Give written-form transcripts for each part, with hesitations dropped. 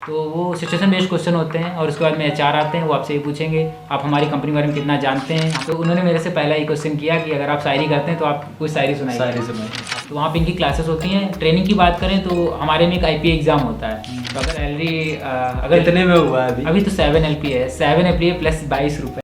तो वो situation based question होते हैं और उसके बाद में एचआर आते हैं, वो आपसे ये पूछेंगे आप हमारी कंपनी के बारे में कितना जानते हैं। तो उन्होंने मेरे से पहला ही क्वेश्चन किया कि अगर आप शायरी करते हैं तो आप कोई शायरी सुनाइए। तो वहाँ पे इनकी क्लासेस होती हैं। ट्रेनिंग की बात करें तो हमारे में एक आईपीए एग्ज़ाम होता है। तो अगर कितने में हुआ है अभी तो 7 LPA है, 7 LPA प्लस 22 रुपये।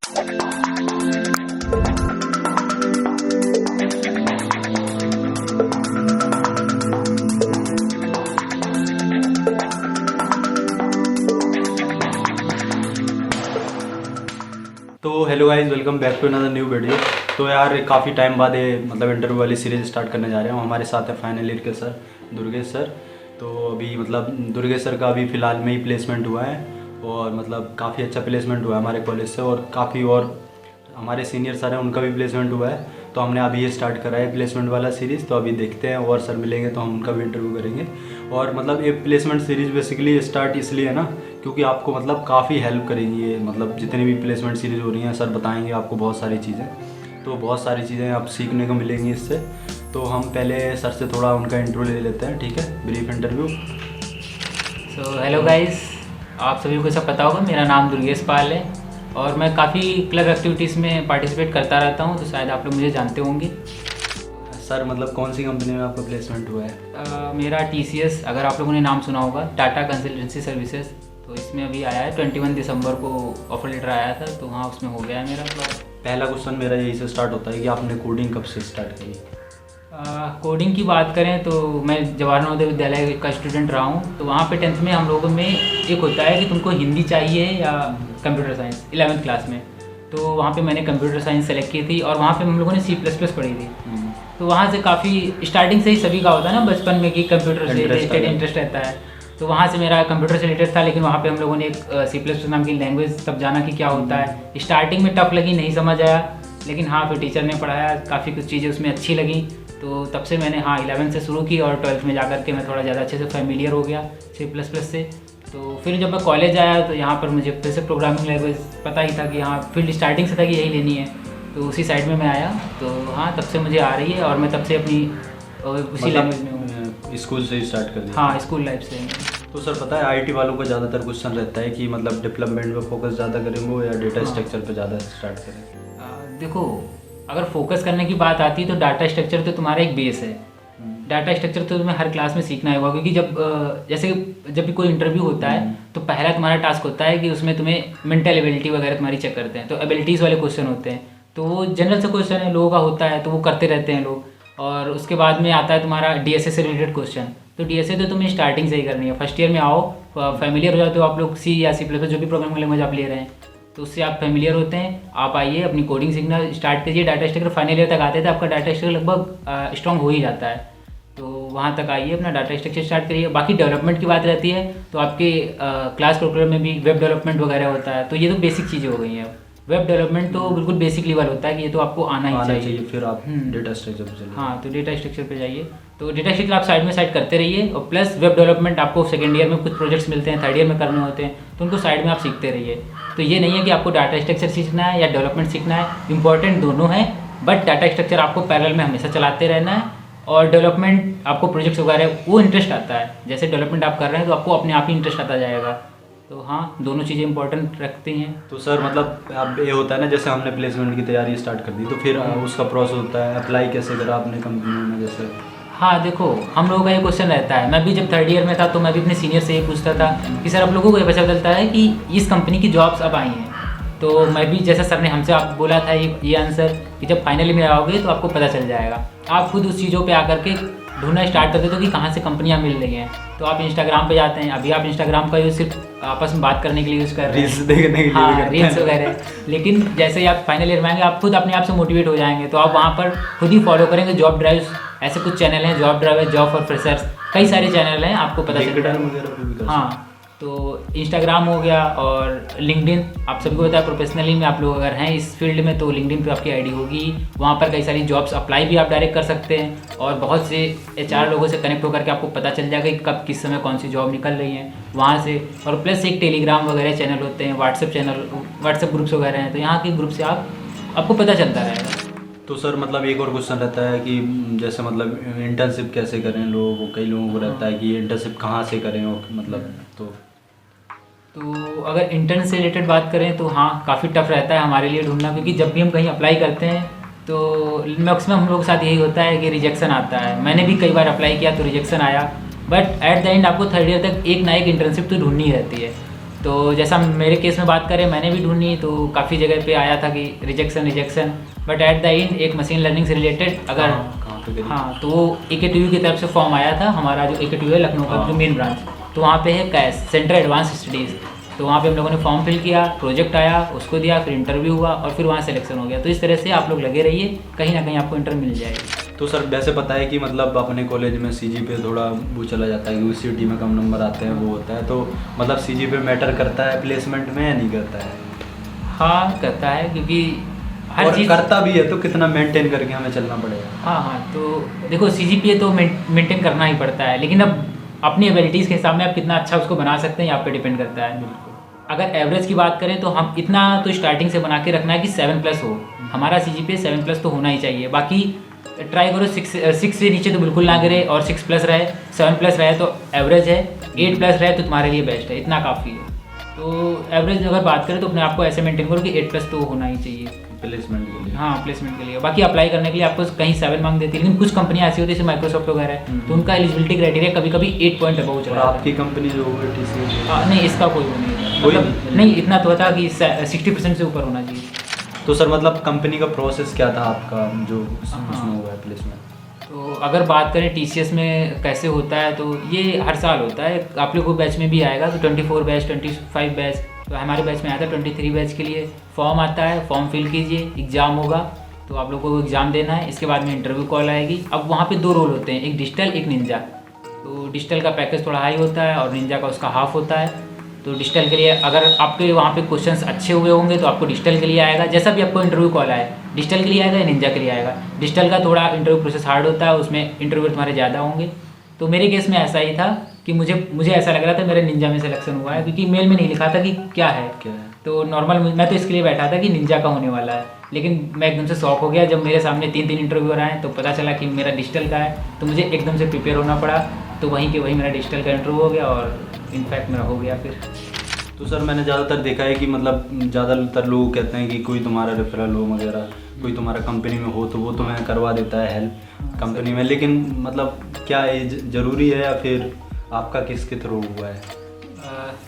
तो hello guys, welcome back to another new video. तो यार काफ़ी टाइम बाद ये मतलब इंटरव्यू वाली सीरीज स्टार्ट करने जा रहे हैं। हमारे साथ है फाइनल ईयर के सर दुर्गेश सर। तो अभी मतलब दुर्गेश सर का अभी फ़िलहाल में ही प्लेसमेंट हुआ है और मतलब काफ़ी अच्छा प्लेसमेंट हुआ है हमारे कॉलेज से, और काफ़ी और हमारे सीनियर सर हैं उनका भी प्लेसमेंट हुआ है। तो हमने अभी ये स्टार्ट करा है प्लेसमेंट वाला सीरीज़। तो अभी देखते हैं, और सर मिलेंगे तो हम उनका भी इंटरव्यू करेंगे। और मतलब ये प्लेसमेंट सीरीज़ बेसिकली स्टार्ट इसलिए है ना क्योंकि आपको मतलब काफ़ी हेल्प करेगी ये, मतलब जितनी भी प्लेसमेंट सीरीज़ हो रही हैं सर बताएंगे आपको बहुत सारी चीज़ें। तो बहुत सारी चीज़ें आप सीखने को मिलेंगी इससे। तो हम पहले सर से थोड़ा उनका इंटरव्यू ले लेते हैं, ठीक है, brief interview. So hello guys, आप सभी को सब पता होगा मेरा नाम दुर्गेश पाल है और मैं काफ़ी क्लब एक्टिविटीज़ में पार्टिसिपेट करता रहता हूँ, तो शायद आप लोग मुझे जानते होंगे। सर मतलब कौन सी कंपनी में आपका प्लेसमेंट हुआ है? मेरा TCS, अगर आप लोगों ने नाम सुना होगा, टाटा कंसल्टेंसी सर्विसेज, तो इसमें अभी आया है 21 दिसंबर को ऑफर लेटर आया था, तो हाँ उसमें हो गया है मेरा। पहला क्वेश्चन मेरा यही से स्टार्ट होता है कि आपने कोडिंग कब से स्टार्ट की? कोडिंग की बात करें तो मैं जवाहर नवोदय विद्यालय का स्टूडेंट रहा हूँ। तो वहाँ पे 10th में हम लोगों में एक होता है कि तुमको हिंदी चाहिए या कंप्यूटर साइंस, 11th क्लास में। तो वहाँ पे मैंने कंप्यूटर साइंस सेलेक्ट की थी और वहाँ पे हम लोगों ने C++ पढ़ी थी। तो वहाँ से काफ़ी स्टार्टिंग से ही सभी का होता है ना बचपन में कि कंप्यूटर से रिलेटेड इंटरेस्ट रहता है। तो वहाँ से मेरा कंप्यूटर से रिलेटेड था, लेकिन वहाँ पे हम लोगों ने एक C++ नाम की लैंग्वेज तब जाना कि क्या होता है। स्टार्टिंग में टफ लगी, नहीं समझ आया, लेकिन हाँ फिर टीचर ने पढ़ाया, काफ़ी कुछ चीज़ें उसमें अच्छी लगी। तो तब से मैंने 11th से शुरू की और 12th में जाकर के मैं थोड़ा ज़्यादा अच्छे से फेमिलियर हो गया C++ से। तो फिर जब मैं कॉलेज आया तो यहाँ पर मुझे फिर से प्रोग्रामिंग लैंग्वेज पता ही था कि हाँ फील्ड स्टार्टिंग से था कि यही लेनी है, तो उसी साइड में मैं आया। तो हाँ तब से मुझे आ रही है और मैं तब से अपनी उसी लैंग्वेज में हूँ। स्कूल से ही स्टार्ट कर दिया? हाँ, स्कूल लाइफ से। तो सर पता है IT वालों का ज़्यादातर क्वेश्चन रहता है कि मतलब डेवलपमेंट पे फोकस ज़्यादा करेंगे या डेटा स्ट्रक्चर पे ज़्यादा स्टार्ट करें? देखो, अगर फोकस करने की बात आती है तो डाटा स्ट्रक्चर तो तुम्हारा एक बेस है। डाटा स्ट्रक्चर तो तुम्हें हर क्लास में सीखना होगा, क्योंकि जैसे जब भी कोई इंटरव्यू होता है तो पहला तुम्हारा टास्क होता है कि उसमें तुम्हें मेंटल एबिलिटी वगैरह तुम्हारी चेक करते हैं। तो एबिलिटीज़ वाले क्वेश्चन होते हैं, तो वो जनरल से क्वेश्चन है, लोगों का होता है, तो वो करते रहते हैं लोग। और उसके बाद में आता है तुम्हारा DSA से रिलेटेड क्वेश्चन। तो DSA तो तुम्हें स्टार्टिंग से ही करनी है। फर्स्ट ईयर में आओ, फेमिलियर हो जाते हो आप लोग C या C++ जो भी प्रोग्रामिंग लैंग्वेज आप ले रहे हैं, तो उससे आप फेमिलियर होते हैं। आप आइए अपनी कोडिंग सीखना स्टार्ट कीजिए। डाटा स्ट्रक्चर फाइनल ईयर तक आते थे, आपका डाटा स्ट्रक्चर लगभग स्ट्रॉन्ग हो ही जाता है। तो वहाँ तक आइए, अपना डाटा स्ट्रक्चर स्टार्ट करिए। बाकी डेवलपमेंट की बात रहती है तो आपके क्लास करिकुलम में भी वेब डेवलपमेंट वगैरह होता है। तो ये तो बेसिक चीज़ें हो गई हैं। वेब डेवलपमेंट तो बिल्कुल बेसिक लेवल होता है कि ये तो आपको आना ही चाहिए। फिर आप डेटा स्ट्रक्चर पे चलिए। हाँ, तो डेटा स्ट्रक्चर पे जाइए। तो डेटा स्ट्रक्चर आप साइड में साइड करते रहिए, और प्लस वेब डेवलपमेंट आपको सेकेंड ईयर में कुछ प्रोजेक्ट्स मिलते हैं, थर्ड ईयर में करने होते हैं, तो उनको साइड में आप सीखते रहिए। तो ये नहीं है कि आपको डाटा स्ट्रक्चर सीखना है या डेवलपमेंट सीखना है, इंपॉर्टेंट दोनों है, बट डाटा स्ट्रक्चर आपको पैरेलल में हमेशा चलाते रहना है। और डेवलपमेंट आपको प्रोजेक्ट्स वगैरह वो इंटरेस्ट आता है, जैसे डेवलपमेंट आप कर रहे हैं तो आपको अपने आप ही इंटरेस्ट आता जाएगा। तो हाँ, दोनों चीज़ें इंपॉर्टेंट रखती हैं। तो सर मतलब अब ये होता है ना, जैसे हमने प्लेसमेंट की तैयारी स्टार्ट कर दी तो फिर उसका प्रोसेस होता है, अप्लाई कैसे करा आपने कंपनी में जैसे? हाँ देखो, हम लोगों का ये क्वेश्चन रहता है। मैं भी जब थर्ड ईयर में था तो मैं भी अपने सीनियर से ये पूछता था कि सर आप लोगों को ये पता चलता है कि इस कंपनी की जॉब्स अब आई हैं। तो मैं भी, जैसा सर ने हमसे आप बोला था ये आंसर कि जब फाइनली में आओगे तो आपको पता चल जाएगा। आप खुद उस चीज़ों पे आकर के ढूंढना स्टार्ट कर देते हो कि कहाँ से कंपनियाँ मिल रही हैं। तो आप इंस्टाग्राम पे जाते हैं, अभी आप इंस्टाग्राम का यूज़ सिर्फ आपस में बात करने के लिए यूज़ कर रहे हैं, रील्स देखने के लिए। हाँ, रील्स वगैरह। लेकिन जैसे ही आप फाइनल ईयर में आएंगे आप खुद अपने आप से मोटिवेट हो जाएंगे, तो आप वहाँ पर खुद ही फॉलो करेंगे जॉब ड्राइव्स। ऐसे कुछ चैनल हैं, जॉब ड्राइव है, जॉब फॉर फ्रेशर्स, कई सारे चैनल हैं, आपको पता चलता है। हाँ, तो इंस्टाग्राम हो गया और लिंक्डइन, आप सबको पता है प्रोफेशनली में आप लोग अगर हैं इस फील्ड में तो लिंक्डइन पे आपकी आईडी होगी। वहाँ पर कई सारी जॉब्स अप्लाई भी आप डायरेक्ट कर सकते हैं, और बहुत से HR लोगों से कनेक्ट होकर के आपको पता चल जाएगा कि कब किस समय कौन सी जॉब निकल रही हैं वहाँ से। और प्लस एक टेलीग्राम वगैरह चैनल होते हैं, व्हाट्सएप ग्रुप्स वगैरह हैं, तो यहाँ के ग्रुप से आपको पता चलता रहेगा। तो सर मतलब एक और क्वेश्चन रहता है कि जैसे मतलब इंटर्नशिप कैसे करें, कई लोगों को रहता है कि इंटर्नशिप कहाँ से करें, मतलब तो तो अगर इंटर्न से रिलेटेड बात करें तो हाँ, काफ़ी टफ रहता है हमारे लिए ढूंढना, क्योंकि जब भी हम कहीं अप्लाई करते हैं तो मैक्सिमम हम लोगों के साथ यही होता है कि रिजेक्शन आता है। मैंने भी कई बार अप्लाई किया तो रिजेक्शन आया, बट एट द एंड आपको थर्ड ईयर तक एक ना एक इंटर्नशिप तो ढूंढनी रहती है। तो जैसा मेरे केस में बात करें, मैंने भी ढूंढी तो काफ़ी जगह पे आया था कि rejection, but at the end एक मशीन लर्निंग से रिलेटेड अगर कहाँ पे करी? हाँ, तो वो AKTU की तरफ से फॉर्म आया था, हमारा जो AKTU है लखनऊ का जो मेन ब्रांच, तो वहाँ पे है कैश सेंटर एडवांस स्टडीज़। तो वहाँ पे हम लोगों ने फॉर्म फिल किया, प्रोजेक्ट आया, उसको दिया, फिर इंटरव्यू हुआ और फिर वहाँ सिलेक्शन हो गया। तो इस तरह से आप लोग लगे रहिए, कहीं ना कहीं आपको इंटरव्यू मिल जाएगी। तो सर वैसे पता है कि मतलब अपने कॉलेज में CGPA थोड़ा वो चला जाता है कि UCT में कम नंबर आते हैं, वो होता है, तो मतलब CGPA मैटर करता है प्लेसमेंट में या नहीं करता है? हाँ, करता है, क्योंकि हर और चीज़ करता भी है तो कितना मेंटेन करके हमें चलना पड़ेगा? हाँ, तो देखो CGPA तो मेंटेन करना ही पड़ता है, लेकिन अब अपनी एबिलिटीज़ के हिसाब में आप कितना अच्छा उसको बना सकते हैं यहाँ पे डिपेंड करता है। अगर एवरेज की बात करें तो हम इतना तो स्टार्टिंग से बना के रखना है कि 7+ हो, हमारा CGPA 7+ तो होना ही चाहिए। बाकी ट्राई करो 6 से नीचे तो बिल्कुल ना गिरे, और 6+ रहे, 7+ रहे तो एवरेज है, 8+ रहे तो तुम्हारे लिए बेस्ट है, इतना काफ़ी है। तो एवरेज अगर बात करें तो अपने आप को ऐसे मेंटेन करो कि 8+ तो होना ही चाहिए प्लेसमेंट के लिए। हाँ, प्लेसमेंट के लिए। बाकी अप्लाई करने के लिए आपको कहीं 7 मांग देती है, लेकिन कुछ कंपनियाँ ऐसी होती है जैसे माइक्रोसॉफ्ट वगैरह है, तो उनका एलिजिबिलिटी क्राइटेरिया कभी कभी 8 पॉइंट अबव और चला जाता है। आपकी कंपनी जो है TCS? नहीं, इसका कोई वो नहीं है, कोई मतलब नहीं, इतना तो था कि 60% से ऊपर होना चाहिए। तो सर मतलब कंपनी का प्रोसेस क्या था आपका जो हाँ। उसमें हुआ है प्लेसमेंट? तो अगर बात करें TCS में कैसे होता है, तो ये हर साल होता है, आप लोगों को बैच में भी आएगा, तो 24 बैच, 25 बैच, तो हमारे बैच में आया था 23 बैच के लिए। फॉर्म आता है, फॉर्म फिल कीजिए, एग्ज़ाम होगा, तो आप लोगों को एग्ज़ाम देना है, इसके बाद में इंटरव्यू कॉल आएगी। अब वहाँ पे 2 रोल होते हैं, एक डिजिटल, एक निंजा। तो डिजिटल का पैकेज थोड़ा हाई होता है और निंजा का उसका हाफ होता है। तो डिजिटल के लिए अगर आपके वहाँ पे क्वेश्चंस अच्छे हुए होंगे तो आपको डिजिटल के लिए आएगा, जैसा भी आपको इंटरव्यू कॉल आए, डिजिटल के लिए आएगा या निंजा के लिए आएगा। डिजिटल का थोड़ा इंटरव्यू प्रोसेस हार्ड होता है, उसमें इंटरव्यू तुम्हारे ज़्यादा होंगे। तो मेरे केस में ऐसा ही था कि मुझे ऐसा लग रहा था मेरा निंजा में सिलेक्शन हुआ है, क्योंकि मेल में नहीं लिखा था कि क्या है। तो नॉर्मल मैं तो इसके लिए बैठा था कि निंजा का होने वाला है, लेकिन मैं एकदम से शॉक हो गया जब मेरे सामने 3 इंटरव्यूअर आए, तो पता चला कि मेरा डिजिटल का है, तो मुझे एकदम से प्रिपेयर होना पड़ा। तो वहीं के वहीं मेरा डिजिटल का इंटरव्यू हो गया और इनफैक्ट मेरा हो गया फिर। तो सर मैंने ज़्यादातर देखा है कि मतलब ज़्यादातर लोग कहते हैं कि कोई तुम्हारा रेफरल हो वगैरह, कोई तुम्हारा कंपनी में हो तो वो तुम्हें करवा देता है हेल्प कंपनी में, लेकिन मतलब क्या ये ज़रूरी है या फिर आपका किसके थ्रू हुआ है?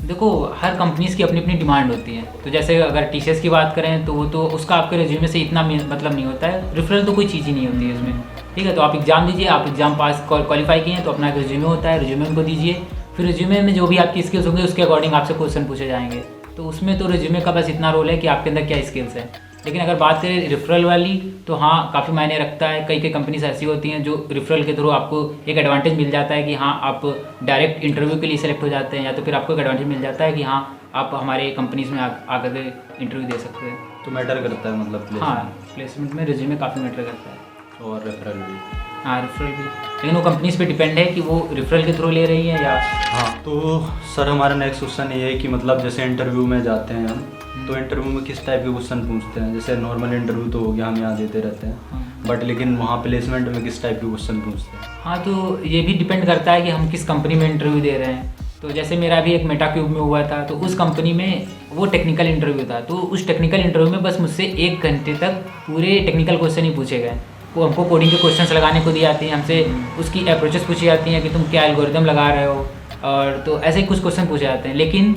देखो, हर कंपनीज़ की अपनी अपनी डिमांड होती है। तो जैसे अगर TCS की बात करें तो वो तो उसका आपके रिज्यूमे से इतना मतलब नहीं होता है, रेफरल तो कोई चीज़ ही नहीं होती है इसमें, ठीक है। तो आप एग्ज़ाम दीजिए, आप एग्ज़ाम पास क्वालिफाई किए हैं तो अपना एक रिज्यूमे होता है, रिज्यूमे उनको दीजिए, फिर रिज्यूमे में जो भी आपकी स्किल्स होंगे उसके अकॉर्डिंग आपसे क्वेश्चन पूछे जाएंगे। तो उसमें तो रिज्यूमे का बस इतना रोल है कि आपके अंदर क्या स्किल्स हैं। लेकिन अगर बात करें रेफरल वाली, तो हाँ, काफ़ी मायने रखता है। कई कंपनीज ऐसी होती हैं जो रेफरल के थ्रू आपको एक एडवांटेज मिल जाता है कि हाँ, आप डायरेक्ट इंटरव्यू के लिए सेलेक्ट हो जाते हैं, या तो फिर आपको एक एडवांटेज मिल जाता है कि हाँ, आप हमारे कंपनीज में आकर के इंटरव्यू दे सकते हैं। तो मैटर करता है मतलब हाँ, प्लेसमेंट में रिज्यूमे काफ़ी मैटर करता है, और रेफरल भी? हाँ, रेफरल भी, लेकिन वो कंपनीज पे डिपेंड है कि वो रेफरल के थ्रू ले रही हैं या। हाँ, तो सर हमारा नेक्स्ट क्वेश्चन ये है कि मतलब जैसे इंटरव्यू में जाते हैं हम, तो इंटरव्यू में किस टाइप के क्वेश्चन पूछते हैं? जैसे नॉर्मल इंटरव्यू तो हो गया, हम यहाँ देते रहते हैं, बट लेकिन वहाँ प्लेसमेंट में किस टाइप के क्वेश्चन पूछते हैं? हाँ, तो ये भी डिपेंड करता है कि हम किस कंपनी में इंटरव्यू दे रहे हैं। तो जैसे मेरा भी एक मेटाक्यूब में हुआ था, तो उस कंपनी में वो टेक्निकल इंटरव्यू था, तो उस टेक्निकल इंटरव्यू में बस मुझसे 1 घंटे तक पूरे टेक्निकल क्वेश्चन ही पूछे गए। वो हमको कोडिंग के क्वेश्चंस लगाने को दी जाती हैं, हमसे उसकी अप्रोचेस पूछी जाती हैं कि तुम क्या एल्गोरिदम लगा रहे हो, और तो ऐसे ही कुछ क्वेश्चन पूछे जाते हैं। लेकिन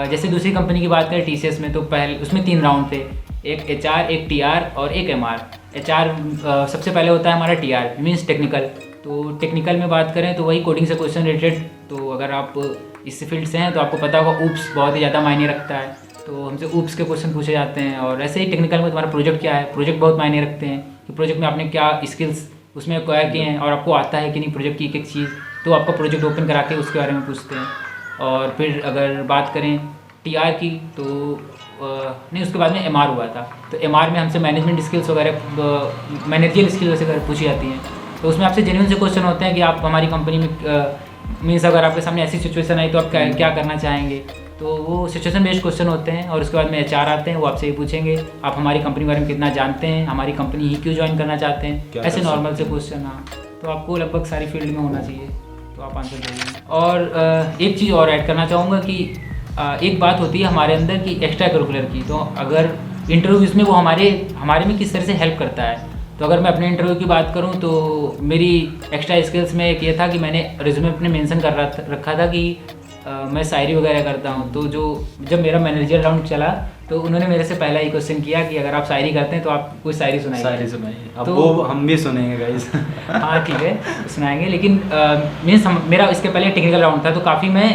जैसे दूसरी कंपनी की बात करें TCS में, तो पहले उसमें 3 राउंड थे, एक HR, एक TR और एक MR। HR सबसे पहले होता है हमारा TR मीन्स टेक्निकल। तो टेक्निकल में बात करें तो वही कोडिंग से क्वेश्चन रिलेटेड। तो अगर आप इस फील्ड से हैं तो आपको पता होगा ऊप्स बहुत ही ज़्यादा मायने रखता है, तो हमसे ऊप्स के क्वेश्चन पूछे जाते हैं। और ऐसे ही टेक्निकल में तुम्हारा प्रोजेक्ट क्या है, प्रोजेक्ट बहुत मायने रखते हैं कि प्रोजेक्ट में आपने क्या स्किल्स उसमें एक्वायर किए हैं और आपको आता है कि नहीं प्रोजेक्ट की एक चीज़, तो आपका प्रोजेक्ट ओपन करा के उसके बारे में पूछते हैं। और फिर अगर बात करें TR की, तो नहीं, उसके बाद में MR हुआ था। तो MR में हमसे मैनेजमेंट स्किल्स वगैरह, मैनेजरियल स्किल्स वगैरह पूछी जाती हैं। तो उसमें आपसे जेन्युइन से क्वेश्चन होते हैं कि आप हमारी कंपनी में मीन्स अगर आपके सामने ऐसी सिचुएशन आई तो आप क्या करना चाहेंगे। तो वो सिचुएशन बेस्ड क्वेश्चन होते हैं। और उसके बाद में HR आते हैं, वो आपसे ये पूछेंगे आप हमारी कंपनी के बारे में कितना जानते हैं, हमारी कंपनी ही क्यों ज्वाइन करना चाहते हैं, ऐसे नॉर्मल से क्वेश्चन। हाँ, तो आपको लगभग सारी फील्ड में होना चाहिए, तो आप आंसर देंगे। और एक चीज़ और ऐड करना चाहूँगा कि एक बात होती है हमारे अंदर कि एक्स्ट्रा करिकुलर की, तो अगर इंटरव्यूज़ में वो हमारे में किस तरह से हेल्प करता है। तो अगर मैं अपने इंटरव्यू की बात करूं तो मेरी एक्स्ट्रा स्किल्स में एक ये था कि मैंने रिज्यूमे अपने मेंशन रखा था कि मैं शायरी वगैरह करता हूं। तो जब मेरा मैनेजर राउंड चला तो उन्होंने मेरे से पहला ही क्वेश्चन किया कि अगर आप शायरी करते हैं तो आप कोई शायरी सुनाइए। अब तो वो हम भी सुनेंगे गाइस। हाँ ठीक है, सुनाएंगे, लेकिन मीन्स मेरा इसके पहले टेक्निकल राउंड था तो काफ़ी मैं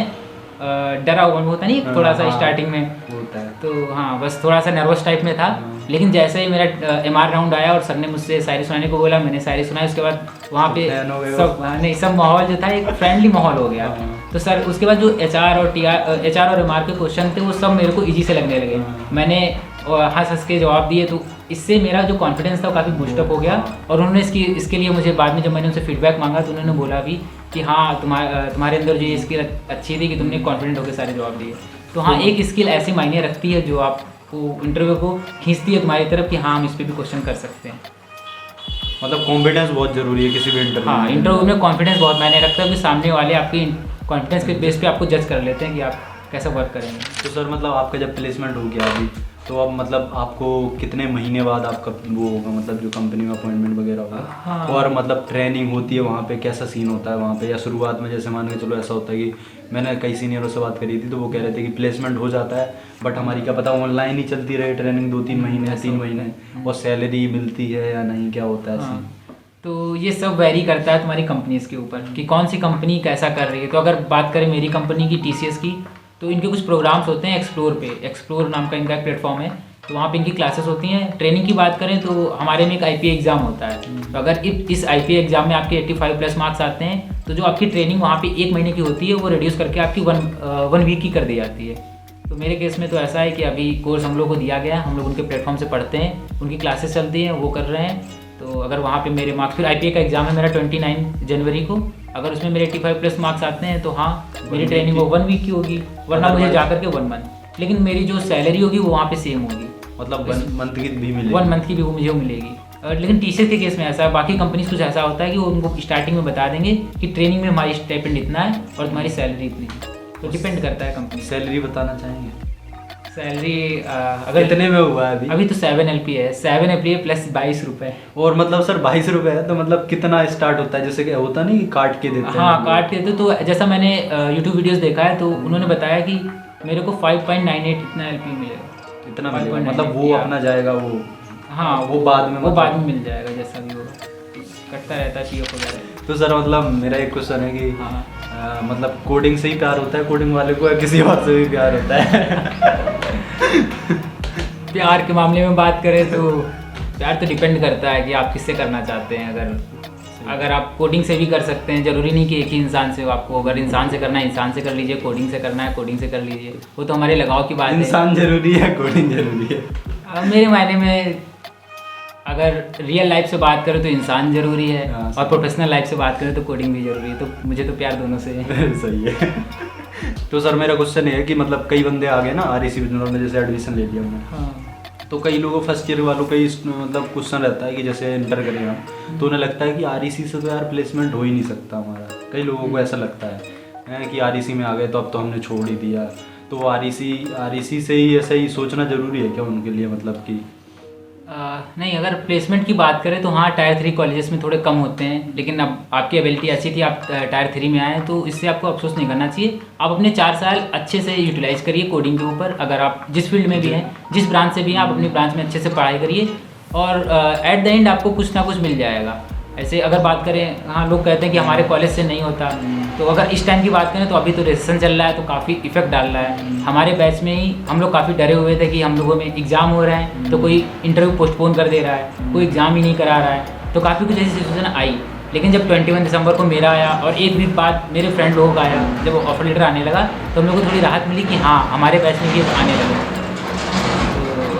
डरा हुआ होता नहीं थोड़ा सा स्टार्टिंग में होता है। तो हाँ बस थोड़ा सा नर्वस टाइप में था। लेकिन जैसे ही मेरा MR राउंड आया और सर ने मुझसे शायरी सुनाने को बोला, मैंने शायरी सुनाई। उसके बाद वहाँ पे सब माहौल जो था एक फ्रेंडली माहौल हो गया। तो सर उसके बाद जो HR और MR के क्वेश्चन थे वो सब मेरे को ईजी से लगने लगे। मैंने हंस हंस के जवाब दिए, तो इससे मेरा जो कॉन्फिडेंस था वो काफ़ी बूस्टअप हो गया। और उन्होंने इसके लिए मुझे बाद में जब मैंने उनसे फीडबैक मांगा तो उन्होंने बोला भी कि हाँ तुम्हारे अंदर जो ये स्किल अच्छी थी कि तुमने कॉन्फिडेंट होकर सारे जवाब दिए। तो हाँ, एक स्किल ऐसी मायने रखती है जो आपको इंटरव्यू को खींचती है तुम्हारी तरफ कि हाँ हम इस पर भी क्वेश्चन कर सकते हैं। मतलब कॉन्फिडेंस बहुत ज़रूरी है किसी भी इंटरव्यू। हाँ, इंटरव्यू में कॉन्फिडेंस बहुत मायने रखता है कि सामने वाले आपकी कॉन्फिडेंस के बेस पे आपको जज कर लेते हैं कि आप कैसा वर्क करेंगे। तो सर मतलब आपका जब प्लेसमेंट हो गया अभी, तो अब मतलब आपको कितने महीने बाद आपका वो होगा, मतलब जो कंपनी में अपॉइंटमेंट वगैरह होगा? हाँ। और मतलब ट्रेनिंग होती है वहाँ पे, कैसा सीन होता है वहाँ पे? या शुरुआत में जैसे मान के चलो ऐसा होता है कि मैंने कई सीनियरों से बात करी थी तो वो कह रहे थे कि प्लेसमेंट हो जाता है बट हमारी क्या पता ऑनलाइन ही चलती रहे ट्रेनिंग 2-3 महीने या 3 महीने, और सैलरी मिलती है या नहीं, क्या होता है सीन? तो ये सब वेरी करता है तुम्हारी कंपनीज़ के ऊपर कि कौन सी कंपनी कैसा कर रही है। तो अगर बात करें मेरी कंपनी की TCS की, तो इनके कुछ प्रोग्राम्स होते हैं एक्सप्लोर नाम का इनका एक प्लेटफॉर्म है। तो वहाँ पे इनकी क्लासेस होती हैं। ट्रेनिंग की बात करें तो हमारे में एक IPA एग्ज़ाम होता है। तो अगर इस IPA एग्ज़ाम में आपके 85+ मार्क्स आते हैं तो जो आपकी ट्रेनिंग वहाँ पे 1 महीने की होती है वो रिड्यूस करके आपकी वन वीक की कर दी जाती है। तो मेरे केस में तो ऐसा है कि अभी कोर्स हम लोग को दिया गया है, हम लोग उनके प्लेटफॉर्म से पढ़ते हैं, उनकी क्लासेस चलती हैं, वो कर रहे हैं। तो अगर वहाँ पे मेरे मार्क्स, फिर IPA का एग्ज़ाम है मेरा 29 जनवरी को, अगर उसमें मेरे 85+ मार्क्स आते हैं तो हाँ मेरी ट्रेनिंग वो 1 वीक की होगी, वरना मुझे जा करके 1 मंथ। लेकिन मेरी जो सैलरी होगी वो वहाँ पे सेम होगी, मतलब 1 मंथ की भी मिलेगी। 1 मंथ की भी वो मुझे मिलेगी। लेकिन TCS के केस में ऐसा है, बाकी कंपनीज कुछ ऐसा होता है कि वो उनको स्टार्टिंग में बता देंगे कि ट्रेनिंग में हमारी स्टाइपेंड इतना है और तुम्हारी सैलरी इतनी है। तो डिपेंड करता है कंपनी। सैलरी बताना चाहेंगे? सैलरी अगर कितने में हुआ है अभी तो 7 LPA है, 7 LPA प्लस 22 रुपये। और मतलब सर 22 रुपये है तो मतलब कितना स्टार्ट होता है? जैसे कि होता नहीं कि काट के देते हैं। हाँ काट के तो जैसा मैंने YouTube वीडियोस देखा है तो उन्होंने बताया कि मेरे को 5.98 इतना LPA मिलेगा। इतना मिलेगा, मतलब वो अपना जाएगा वो? हाँ वो बाद में, वो बाद में मिल जाएगा जैसा भी होगा, कटता रहता है PF वगैरह। तो सर मतलब मेरा एक क्वेश्चन है कि हाँ मतलब कोडिंग से ही प्यार होता है कोडिंग वाले को, या किसी और से भी प्यार होता है? प्यार के मामले में बात करें तो प्यार तो डिपेंड करता है कि आप किससे करना चाहते हैं। अगर आप कोडिंग से भी कर सकते हैं, ज़रूरी नहीं कि एक ही इंसान से हो। आपको अगर इंसान से करना है इंसान से कर लीजिए, कोडिंग से करना है कोडिंग से कर लीजिए, वो तो हमारे लगाव की बात है। इंसान जरूरी है कोडिंग जरूरी है? मेरे मायने में अगर रियल लाइफ से बात करें तो इंसान ज़रूरी है, और प्रोफेशनल लाइफ से बात करें तो कोडिंग भी ज़रूरी है। तो मुझे तो प्यार दोनों से है। सही है। तो सर मेरा क्वेश्चन ये है कि मतलब कई बंदे आ गए ना REC बिजनौर में, जैसे एडमिशन ले लिया हमने। हाँ। तो कई लोगों फर्स्ट ईयर वालों का ही मतलब क्वेश्चन रहता है कि जैसे इंटर करेंगे हम तो उन्हें लगता है कि REC से तो यार प्लेसमेंट हो ही नहीं सकता हमारा। कई लोगों को ऐसा लगता है कि REC में आ गए तो अब तो हमने छोड़ ही दिया। तो REC से ही ऐसा ही सोचना ज़रूरी है क्या उनके लिए, मतलब कि? नहीं, अगर प्लेसमेंट की बात करें तो हाँ टायर 3 कॉलेजेस में थोड़े कम होते हैं, लेकिन अब आपकी एबिलिटी अच्छी थी, आप टायर 3 में आए तो इससे आपको अफसोस नहीं करना चाहिए। आप अपने 4 साल अच्छे से यूटिलाइज करिए कोडिंग के ऊपर। अगर आप जिस फील्ड में भी हैं, जिस ब्रांच से भी हैं, आप अपनी ब्रांच में अच्छे से पढ़ाई करिए और एट द एंड आपको कुछ ना कुछ मिल जाएगा। ऐसे अगर बात करें, हाँ लोग कहते हैं कि हमारे कॉलेज से नहीं होता, तो अगर इस टाइम की बात करें तो अभी तो रेसेशन चल रहा है तो काफ़ी इफेक्ट डाल रहा है। हमारे बैच में ही हम लोग काफ़ी डरे हुए थे कि हम लोगों में एग्ज़ाम हो रहा है तो कोई इंटरव्यू पोस्टपोन कर दे रहा है, कोई एग्ज़ाम ही नहीं करा रहा है, तो काफ़ी कुछ ऐसी सिचुएशन आई। लेकिन जब 21 दिसंबर को मेरा आया और 1 वीक बाद मेरे फ्रेंड लोगों का आया, जब ऑफर लेटर आने लगा तो हम लोग को थोड़ी राहत मिली कि हाँ हमारे बैच में भी आने लगे।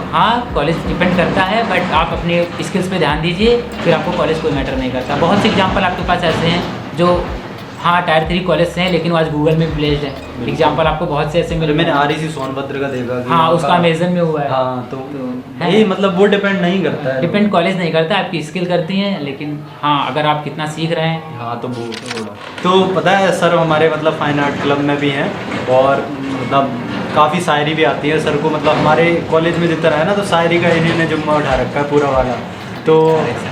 हाँ कॉलेज डिपेंड करता है, बट आप अपने स्किल्स पे ध्यान दीजिए, फिर आपको कॉलेज कोई मैटर नहीं करता। बहुत से एग्जांपल आपके पास ऐसे हैं जो हाँ टायर 3 कॉलेज से हैं लेकिन वो आज गूगल में प्लेस्ड है। एग्जांपल आपको बहुत से ऐसे मिले। मैंने REC सोनभद्र का देखा। हाँ उसका अमेजन में हुआ है। हाँ तो ये मतलब वो डिपेंड नहीं करता है, डिपेंड कॉलेज नहीं करता, आपकी स्किल करती हैं। लेकिन हाँ अगर आप कितना सीख रहे हैं। हाँ तो वो तो पता है सर हमारे मतलब फाइन आर्ट क्लब में भी हैं और मतलब काफ़ी शायरी भी आती है सर को, मतलब हमारे कॉलेज में जितना है ना, तो शायरी का इन्होंने जुम्मा उठा रखा है पूरा वाला। तो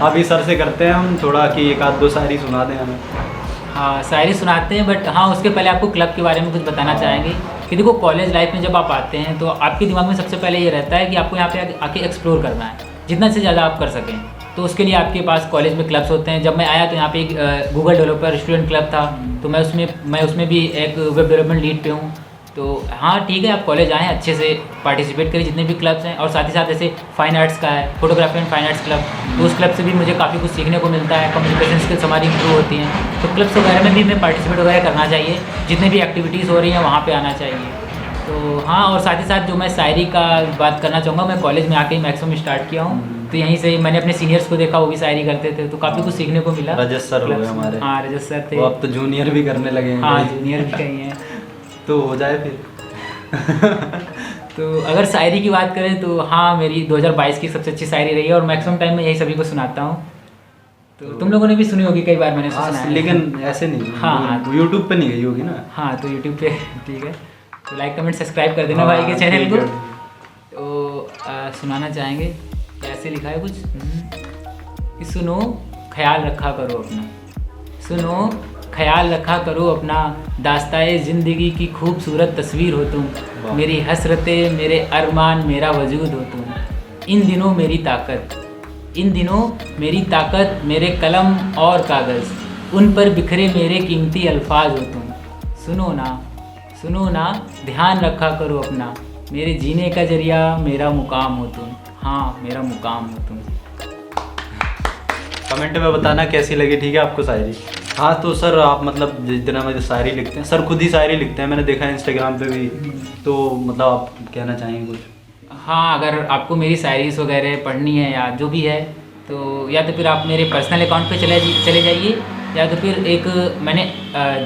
अभी सर से करते हैं हम थोड़ा कि एक आध दो शायरी सुना दें हमें। हाँ, शायरी सुनाते हैं, बट हाँ उसके पहले आपको क्लब के बारे में कुछ बताना चाहेंगे कि देखो कॉलेज लाइफ में जब आप आते हैं तो आपके दिमाग में सबसे पहले ये रहता है कि आपको यहाँ पे आके एक्सप्लोर करना है जितना से ज़्यादा आप कर सकें। तो उसके लिए आपके पास कॉलेज में क्लब्स होते हैं। जब मैं आया तो यहाँ पे एक गूगल डेवलपर स्टूडेंट क्लब था, तो मैं उसमें भी एक वेब डेवलपमेंट लीड पे हूँ। तो हाँ ठीक है, आप कॉलेज आएँ, अच्छे से पार्टिसिपेट करें जितने भी क्लब्स हैं। और साथ ही साथ जैसे फाइन आर्ट्स का है, photography and fine arts club, तो उस क्लब से भी मुझे काफ़ी कुछ सीखने को मिलता है, कम्युनिकेशन स्किल्स हमारी इंप्रूव होती हैं। तो क्लब्स वगैरह में भी हमें पार्टिसिपेट वगैरह करना चाहिए, जितने भी एक्टिविटीज़ हो रही हैं वहाँ पर आना चाहिए। तो हाँ, और साथ ही साथ जो मैं शायरी का बात करना चाहूँगा, मैं कॉलेज में आके ही मैक्सिमम स्टार्ट किया हूँ। तो यहीं से मैंने अपने सीनियर्स को देखा, वो भी शायरी करते थे, तो काफ़ी कुछ सीखने को मिला। रजत सर हो गए हमारे। हाँ, रजत सर थे। वो अब तो जूनियर भी करने लगे हैं। हाँ, जूनियर भी कहीं हैं। तो हो जाए फिर। तो अगर शायरी की बात करें तो हाँ, मेरी 2022 की सबसे अच्छी शायरी रही है और मैक्सिमम टाइम मैं यही सभी को सुनाता हूँ। तो तुम लोगों ने भी सुनी होगी कई बार, मैंने सुना है, लेकिन ऐसे नहीं। हाँ, यूट्यूब पे नहीं गई होगी ना। हाँ, तो यूट्यूब पे ठीक है, तो लाइक कमेंट सब्सक्राइब कर देना भाई के चैनल को। तो सुनाना चाहेंगे, कैसे लिखा है कुछ कि सुनो ख्याल रखा करो अपना, सुनो ख्याल रखा करो अपना, दास्ताए ज़िंदगी की खूबसूरत तस्वीर हो तुम, मेरी हसरतें मेरे अरमान मेरा वजूद हो तुम। इन दिनों मेरी ताकत, इन दिनों मेरी ताकत मेरे कलम और कागज़, उन पर बिखरे मेरे कीमती अल्फाज हो तुम। सुनो ना, सुनो ना, ध्यान रखा करो अपना, मेरे जीने का जरिया मेरा मुकाम हो तुम। हाँ, मेरा मुकाम हो तुम। कमेंट में बताना कैसी लगी, ठीक है आपको शायरी। हाँ तो सर आप मतलब जितना मुझे शायरी लिखते हैं, सर खुद ही शायरी लिखते हैं, मैंने देखा है इंस्टाग्राम पे भी। तो मतलब आप कहना चाहेंगे कुछ? हाँ, अगर आपको मेरी शायरीज़ वगैरह पढ़नी है या जो भी है, तो या तो फिर आप मेरे पर्सनल अकाउंट पे चले जाइए, या तो फिर एक मैंने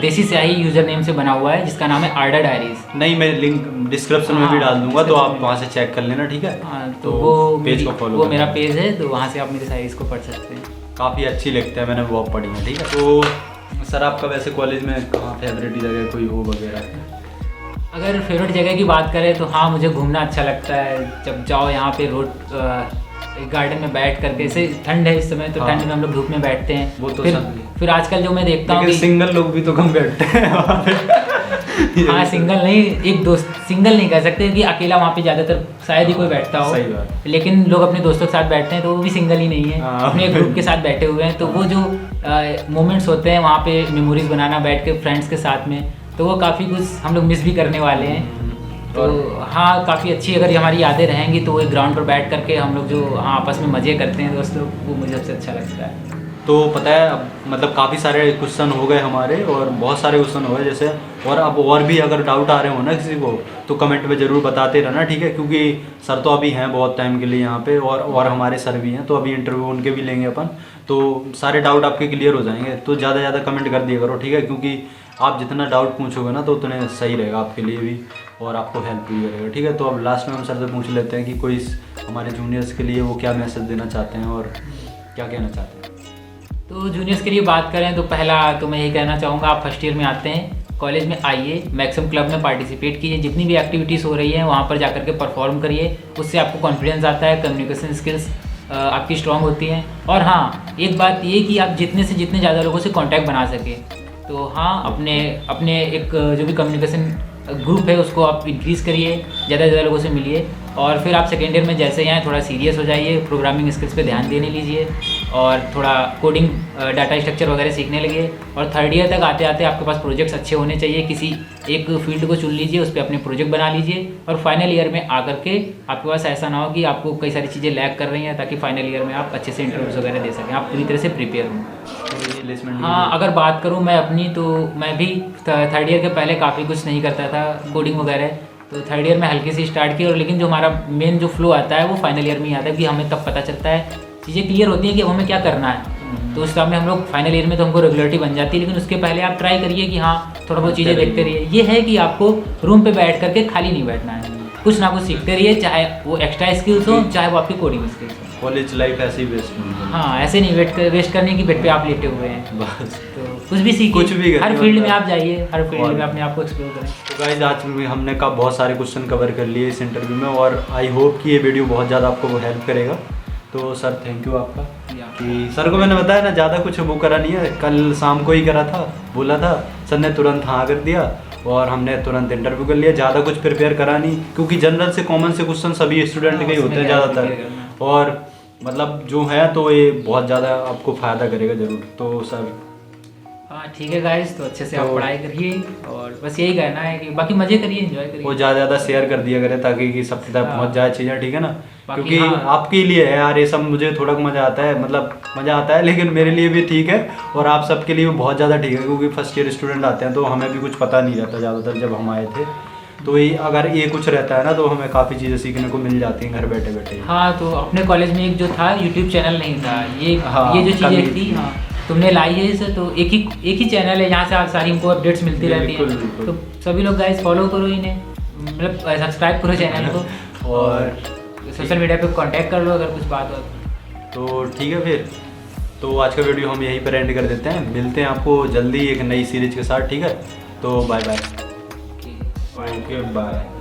देसी स्याही यूज़र नेम से बना हुआ है जिसका नाम है आर्डर डायरीज़। नहीं, मैं लिंक डिस्क्रिप्शन में भी डाल दूंगा, तो आप वहाँ से चेक कर लेना, ठीक है। हाँ, तो वो पेज को फॉलो, वो मेरा पेज है, तो वहाँ से आप मेरी शायरीज़ को पढ़ सकते हैं। काफ़ी अच्छी लिखते हैं, मैंने वो पढ़ी है, ठीक है। तो सर आपका वैसे कॉलेज में कहाँ फेवरेट जगह कोई हो वगैरह? अगर फेवरेट जगह की बात करें तो हाँ, मुझे घूमना अच्छा लगता है। जब जाओ यहाँ पे रोड गार्डन में बैठ करके, ऐसे ठंड है इस समय, तो ठंड में हम लोग धूप में बैठते हैं। वो तो फिर आजकल जो मैं देखता हूँ, सिंगल लोग भी तो कम बैठते हैं वहाँ पे। हाँ, सिंगल नहीं, एक दोस्त, सिंगल नहीं कह सकते कि अकेला वहाँ पे ज़्यादातर शायद ही कोई बैठता हो। सही बात। लेकिन लोग अपने दोस्तों के साथ बैठते हैं, तो वो भी सिंगल ही नहीं है, अपने एक ग्रुप के साथ बैठे हुए हैं। तो वो जो मोमेंट्स होते हैं वहाँ पे, मेमोरीज बनाना बैठ के फ्रेंड्स के साथ में, तो वो काफ़ी कुछ हम लोग मिस भी करने वाले हैं। तो हाँ, काफ़ी अच्छी अगर हमारी यादें रहेंगी तो वो एक ग्राउंड पर बैठ करके हम लोग जो हाँ आपस में मज़े करते हैं दोस्त लोग, वो मुझे सबसे अच्छा लगता है। तो पता है अब मतलब काफ़ी सारे क्वेश्चन हो गए हमारे, और बहुत सारे क्वेश्चन हो गए जैसे, और अब और भी अगर डाउट आ रहे हो ना किसी को, तो कमेंट में ज़रूर बताते रहना, ठीक है। क्योंकि सर तो अभी हैं बहुत टाइम के लिए यहाँ पे, और हमारे सर भी हैं, तो अभी इंटरव्यू उनके भी लेंगे अपन, तो सारे डाउट आपके क्लियर हो जाएंगे। तो ज़्यादा से ज़्यादा कमेंट कर दिया करो, ठीक है, क्योंकि आप जितना डाउट पूछोगे ना तो उतने सही रहेगा आपके लिए भी, और आपको हेल्प भी करेगा, ठीक है। तो अब लास्ट में हम सर से पूछ लेते हैं कि कोई हमारे जूनियर्स के लिए वो क्या मैसेज देना चाहते हैं और क्या कहना चाहते हैं। तो जूनियर्स के लिए बात करें तो पहला तो मैं यही कहना चाहूँगा, आप फर्स्ट ईयर में आते हैं, कॉलेज में आइए, मैक्सिमम क्लब में पार्टिसिपेट कीजिए, जितनी भी एक्टिविटीज़ हो रही हैं वहाँ पर जाकर के परफॉर्म करिए, उससे आपको कॉन्फिडेंस आता है, कम्युनिकेशन स्किल्स आपकी स्ट्रांग होती हैं। और हाँ, एक बात ये कि आप जितने से जितने ज़्यादा लोगों से कॉन्टैक्ट बना सकें, तो हाँ अपने एक जो भी कम्युनिकेशन ग्रुप है उसको आप इंक्रीज़ करिए, ज़्यादा से ज़्यादा लोगों से मिलिए। और फिर आप सेकेंड ईयर में जैसे ही आए थोड़ा सीरियस हो जाइए, प्रोग्रामिंग स्किल्स पे ध्यान देने लीजिए, और थोड़ा कोडिंग डाटा स्ट्रक्चर वगैरह सीखने लगिए। और थर्ड ईयर तक आते आते आपके पास प्रोजेक्ट्स अच्छे होने चाहिए, किसी एक फील्ड को चुन लीजिए, उस पर अपने प्रोजेक्ट बना लीजिए। और फाइनल ईयर में आकर के आपके पास ऐसा ना हो कि आपको कई सारी चीज़ें लैग कर रही हैं, ताकि फाइनल ईयर में आप अच्छे से इंटरव्यूज वगैरह दे सकें, आप पूरी तरह से प्रिपेयर हों। हाँ, अगर बात करूँ मैं अपनी, तो मैं भी थर्ड ईयर के पहले काफ़ी कुछ नहीं करता था कोडिंग वगैरह, तो थर्ड ईयर में हल्की सी स्टार्ट की, और लेकिन जो हमारा मेन जो फ्लो आता है वो फाइनल ईयर में ही आता है, कि हमें तब पता चलता है, चीज़ें क्लियर होती हैं कि अब हमें क्या करना है। तो उस टाइम में हम लोग फाइनल ईयर में तो हमको रेगुलरिटी बन जाती है, लेकिन उसके पहले आप ट्राई करिए कि हाँ थोड़ा बहुत चीज़ें देखते रहिए। ये है कि आपको रूम पे बैठ करके खाली नहीं बैठना है, कुछ ना कुछ सीखते रहिए, चाहे वो एक्स्ट्रा स्किल्स हो, चाहे वो आपकी कोडिंग स्किल्स हो। कॉलेज लाइफ ऐसे ही वेस्ट नहीं। हाँ, ऐसे नहीं वेस्ट करने की बेड पे आप लेटे हुए हैं बस। तो कुछ भी सीखिए, कुछ भी करिए, हर फील्ड में मतलब। आप जाइए, हर फील्ड और- में अपने आप को एक्सप्लोर करें। तो गाइज आज हमने का बहुत सारे क्वेश्चन कवर कर लिए इस इंटरव्यू में, और आई होप कि ये वीडियो बहुत ज़्यादा आपको हेल्प करेगा। तो सर थैंक यू आपका, कि सर को मैंने बताया ना, ज़्यादा कुछ वो करा नहीं है, कल शाम को ही करा था, बोला था, सर ने तुरंत हाँ कर दिया और हमने तुरंत इंटरव्यू कर लिया। ज़्यादा कुछ प्रिपेयर करा नहीं, क्योंकि जनरल से कॉमन से क्वेश्चन सभी स्टूडेंट के ही होते हैं ज़्यादातर, और मतलब जो है तो ये बहुत ज़्यादा आपको फ़ायदा करेगा ज़रूर। तो सर हाँ ठीक है गाइस, तो अच्छे से आप तो- पढ़ाई करिए और बस यही कहना है कि बाकी मज़े करिए, एंजॉय वो करिए। ज़्यादा शेयर कर दिया करें ताकि कि सब तक हाँ। पहुंच जाए चीज़ें, ठीक है ना। बाकी क्योंकि हाँ। आपके लिए है यार ये सब, मुझे थोड़ा मज़ा आता है, मतलब मज़ा आता है, लेकिन मेरे लिए भी ठीक है और आप सबके लिए भी बहुत ज़्यादा ठीक है, क्योंकि फर्स्ट ईयर स्टूडेंट आते हैं तो हमें भी कुछ पता नहीं रहता ज़्यादातर जब हम आए थे। तो ये अगर ये कुछ रहता है ना तो हमें काफ़ी चीज़ें सीखने को मिल जाती हैं घर बैठे बैठे। हाँ, तो अपने कॉलेज में एक जो था यूट्यूब चैनल नहीं था, हाँ, ये जो चीज़ें कभी- थी, हाँ तुमने लाई है इसे, तो एक ही चैनल है, यहाँ से आप सारी हमको अपडेट्स मिलती रहती बिल्कुल, हैं। बिल्कुल। तो सभी लोग गाइस फॉलो करो इन्हें, मतलब सब्सक्राइब करो चैनल को, और सोशल मीडिया पे कांटेक्ट कर लो अगर कुछ बात हो। तो ठीक है फिर, तो आज का वीडियो हम यहीं पर एंड कर देते हैं, मिलते हैं आपको जल्दी एक नई सीरीज के साथ, ठीक है। तो बाय बाय। कि ओके बाय।